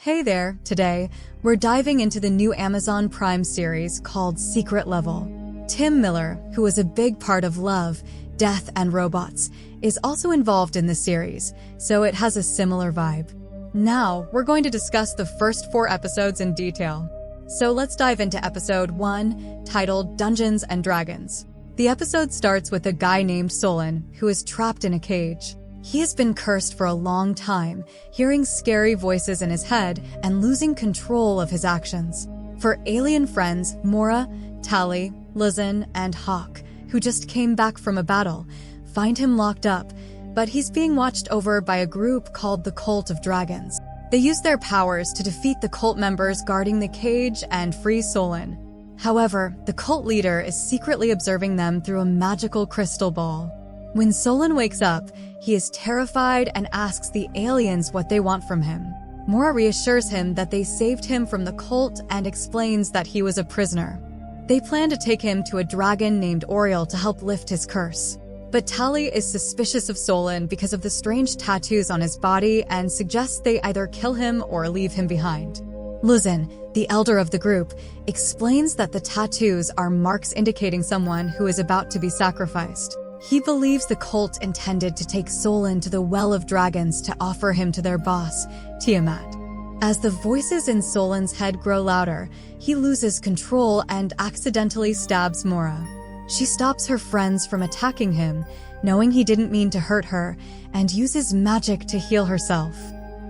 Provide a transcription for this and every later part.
Hey there, today, we're diving into the new Amazon Prime series called Secret Level. Tim Miller, who was a big part of Love, Death, and Robots, is also involved in the series, so it has a similar vibe. Now, we're going to discuss the first 4 episodes in detail. So let's dive into episode 1, titled Dungeons and Dragons. The episode starts with a guy named Solon, who is trapped in a cage. He has been cursed for a long time, hearing scary voices in his head and losing control of his actions. For alien friends, Mora, Tally, Lizen, and Hawk, who just came back from a battle, find him locked up, but he's being watched over by a group called the Cult of Dragons. They use their powers to defeat the cult members guarding the cage and free Solon. However, the cult leader is secretly observing them through a magical crystal ball. When Solon wakes up, he is terrified and asks the aliens what they want from him. Mora reassures him that they saved him from the cult and explains that he was a prisoner. They plan to take him to a dragon named Oriel to help lift his curse. But Tally is suspicious of Solon because of the strange tattoos on his body and suggests they either kill him or leave him behind. Lizen, the elder of the group, explains that the tattoos are marks indicating someone who is about to be sacrificed. He believes the cult intended to take Solon to the Well of Dragons to offer him to their boss, Tiamat. As the voices in Solon's head grow louder, he loses control and accidentally stabs Mora. She stops her friends from attacking him, knowing he didn't mean to hurt her, and uses magic to heal herself.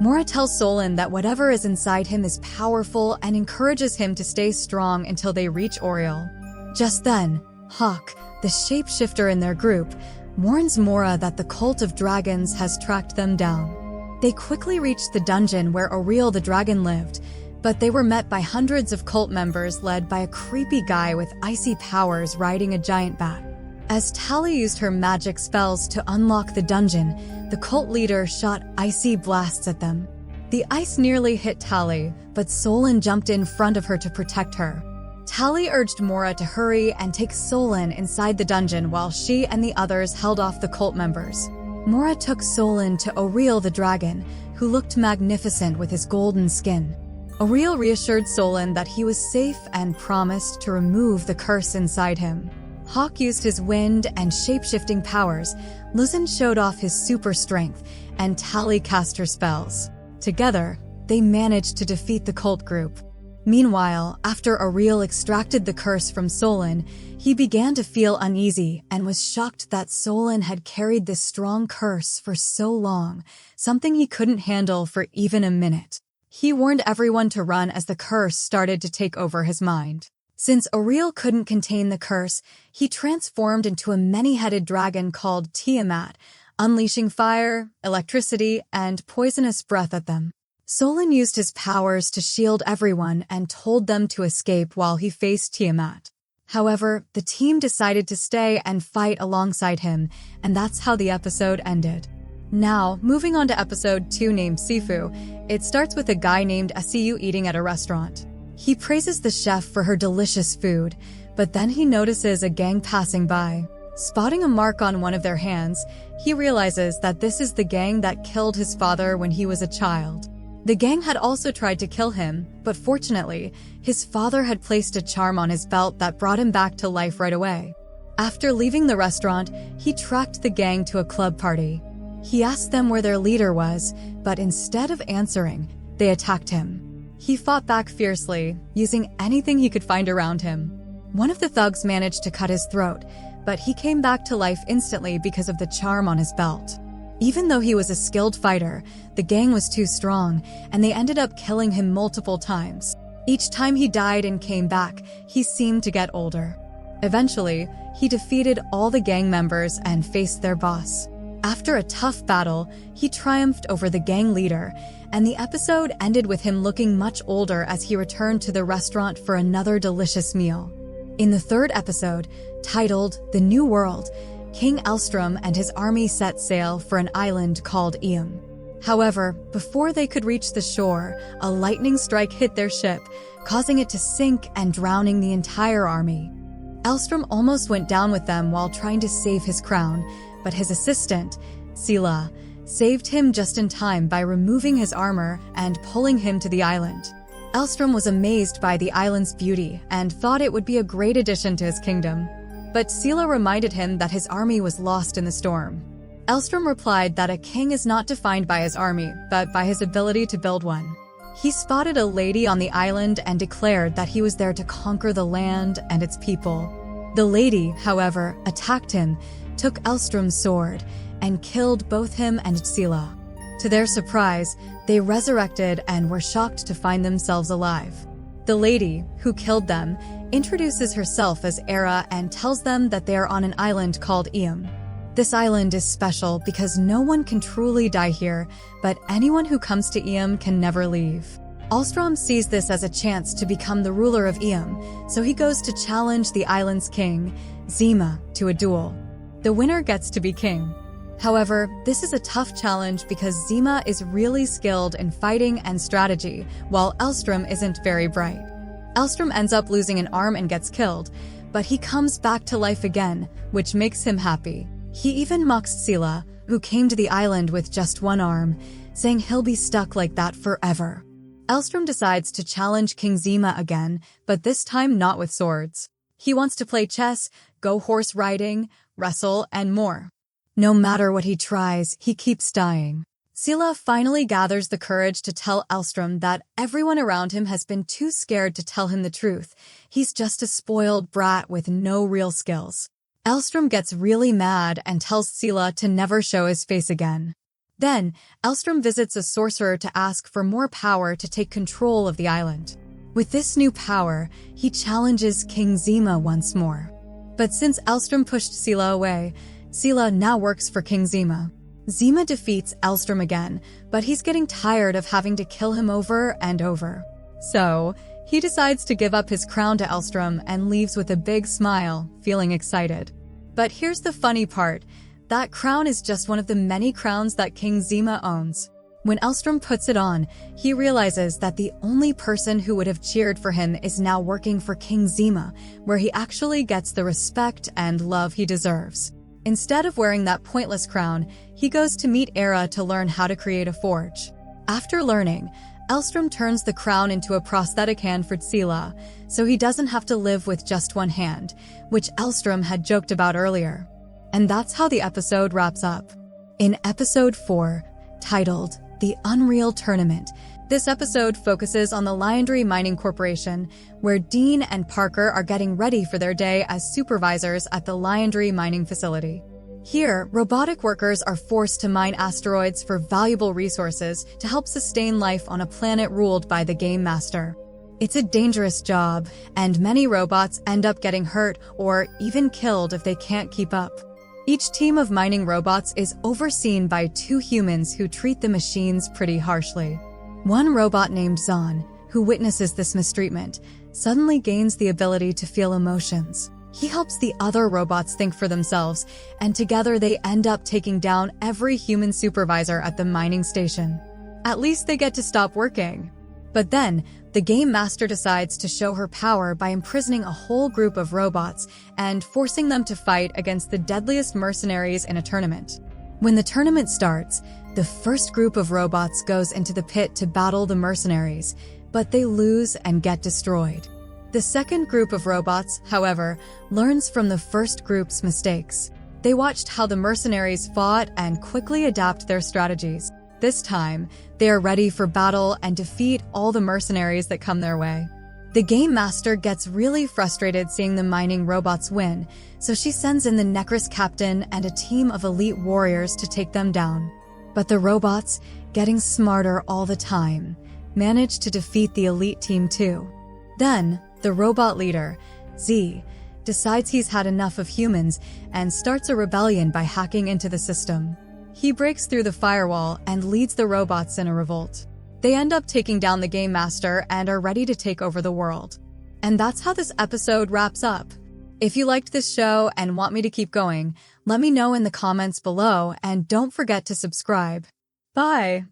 Mora tells Solon that whatever is inside him is powerful and encourages him to stay strong until they reach Oriel. Just then, Hawk, the shapeshifter in their group, warns Mora that the Cult of Dragons has tracked them down. They quickly reach the dungeon where Oriel the dragon lived, but they were met by hundreds of cult members led by a creepy guy with icy powers riding a giant bat. As Tally used her magic spells to unlock the dungeon, the cult leader shot icy blasts at them. The ice nearly hit Tally, but Solon jumped in front of her to protect her. Tally urged Mora to hurry and take Solon inside the dungeon while she and the others held off the cult members. Mora took Solon to Oriel the dragon, who looked magnificent with his golden skin. Oriel reassured Solon that he was safe and promised to remove the curse inside him. Hawk used his wind and shape-shifting powers, Lizen showed off his super strength, and Tally cast her spells. Together, they managed to defeat the cult group. Meanwhile, after Oriel extracted the curse from Solon, he began to feel uneasy and was shocked that Solon had carried this strong curse for so long, something he couldn't handle for even a minute. He warned everyone to run as the curse started to take over his mind. Since Oriel couldn't contain the curse, he transformed into a many-headed dragon called Tiamat, unleashing fire, electricity, and poisonous breath at them. Solon used his powers to shield everyone and told them to escape while he faced Tiamat. However, the team decided to stay and fight alongside him, and that's how the episode ended. Now, moving on to episode 2 named Sifu, it starts with a guy named Asiu eating at a restaurant. He praises the chef for her delicious food, but then he notices a gang passing by. Spotting a mark on one of their hands, he realizes that this is the gang that killed his father when he was a child. The gang had also tried to kill him, but fortunately, his father had placed a charm on his belt that brought him back to life right away. After leaving the restaurant, he tracked the gang to a club party. He asked them where their leader was, but instead of answering, they attacked him. He fought back fiercely, using anything he could find around him. One of the thugs managed to cut his throat, but he came back to life instantly because of the charm on his belt. Even though he was a skilled fighter, the gang was too strong, and they ended up killing him multiple times. Each time he died and came back, he seemed to get older. Eventually, he defeated all the gang members and faced their boss. After a tough battle, he triumphed over the gang leader, and the episode ended with him looking much older as he returned to the restaurant for another delicious meal. In the 3rd episode, titled The New World, King Elstrom and his army set sail for an island called Eam. However, before they could reach the shore, a lightning strike hit their ship, causing it to sink and drowning the entire army. Elstrom almost went down with them while trying to save his crown, but his assistant, Sila, saved him just in time by removing his armor and pulling him to the island. Elstrom was amazed by the island's beauty and thought it would be a great addition to his kingdom. But Scylla reminded him that his army was lost in the storm. Elstrom replied that a king is not defined by his army, but by his ability to build one. He spotted a lady on the island and declared that he was there to conquer the land and its people. The lady, however, attacked him, took Elstrom's sword, and killed both him and Scylla. To their surprise, they resurrected and were shocked to find themselves alive. The lady, who killed them, introduces herself as Hera and tells them that they are on an island called Eam. This island is special because no one can truly die here, but anyone who comes to Eam can never leave. Elstrom sees this as a chance to become the ruler of Eam, so he goes to challenge the island's king, Zima, to a duel. The winner gets to be king. However, this is a tough challenge because Zima is really skilled in fighting and strategy, while Elstrom isn't very bright. Elstrom ends up losing an arm and gets killed, but he comes back to life again, which makes him happy. He even mocks Scylla, who came to the island with just one arm, saying he'll be stuck like that forever. Elstrom decides to challenge King Zima again, but this time not with swords. He wants to play chess, go horse riding, wrestle, and more. No matter what he tries, he keeps dying. Scylla finally gathers the courage to tell Elstrom that everyone around him has been too scared to tell him the truth. He's just a spoiled brat with no real skills. Elstrom gets really mad and tells Scylla to never show his face again. Then, Elstrom visits a sorcerer to ask for more power to take control of the island. With this new power, he challenges King Zima once more. But since Elstrom pushed Scylla away, Scylla now works for King Zima. Zima defeats Elstrom again, but he's getting tired of having to kill him over and over. So, he decides to give up his crown to Elstrom and leaves with a big smile, feeling excited. But here's the funny part. That crown is just one of the many crowns that King Zima owns. When Elstrom puts it on, he realizes that the only person who would have cheered for him is now working for King Zima, where he actually gets the respect and love he deserves. Instead of wearing that pointless crown, he goes to meet Hera to learn how to create a forge. After learning, Elstrom turns the crown into a prosthetic hand for Scylla, so he doesn't have to live with just one hand, which Elstrom had joked about earlier. And that's how the episode wraps up. In episode 4, titled The Unreal Tournament, this episode focuses on the Liandry Mining Corporation, where Dean and Parker are getting ready for their day as supervisors at the Liandry mining facility. Here, robotic workers are forced to mine asteroids for valuable resources to help sustain life on a planet ruled by the Game Master. It's a dangerous job, and many robots end up getting hurt or even killed if they can't keep up. Each team of mining robots is overseen by 2 humans who treat the machines pretty harshly. One robot named Zahn, who witnesses this mistreatment, suddenly gains the ability to feel emotions. He helps the other robots think for themselves, and together they end up taking down every human supervisor at the mining station. At least they get to stop working. But then, the Game Master decides to show her power by imprisoning a whole group of robots and forcing them to fight against the deadliest mercenaries in a tournament. When the tournament starts, the first group of robots goes into the pit to battle the mercenaries, but they lose and get destroyed. The second group of robots, however, learns from the first group's mistakes. They watched how the mercenaries fought and quickly adapt their strategies. This time, they are ready for battle and defeat all the mercenaries that come their way. The Game Master gets really frustrated seeing the mining robots win, so she sends in the Necros captain and a team of elite warriors to take them down. But the robots, getting smarter all the time, manage to defeat the elite team too. Then, the robot leader, Z, decides he's had enough of humans and starts a rebellion by hacking into the system. He breaks through the firewall and leads the robots in a revolt. They end up taking down the Game Master and are ready to take over the world. And that's how this episode wraps up. If you liked this show and want me to keep going, let me know in the comments below and don't forget to subscribe. Bye!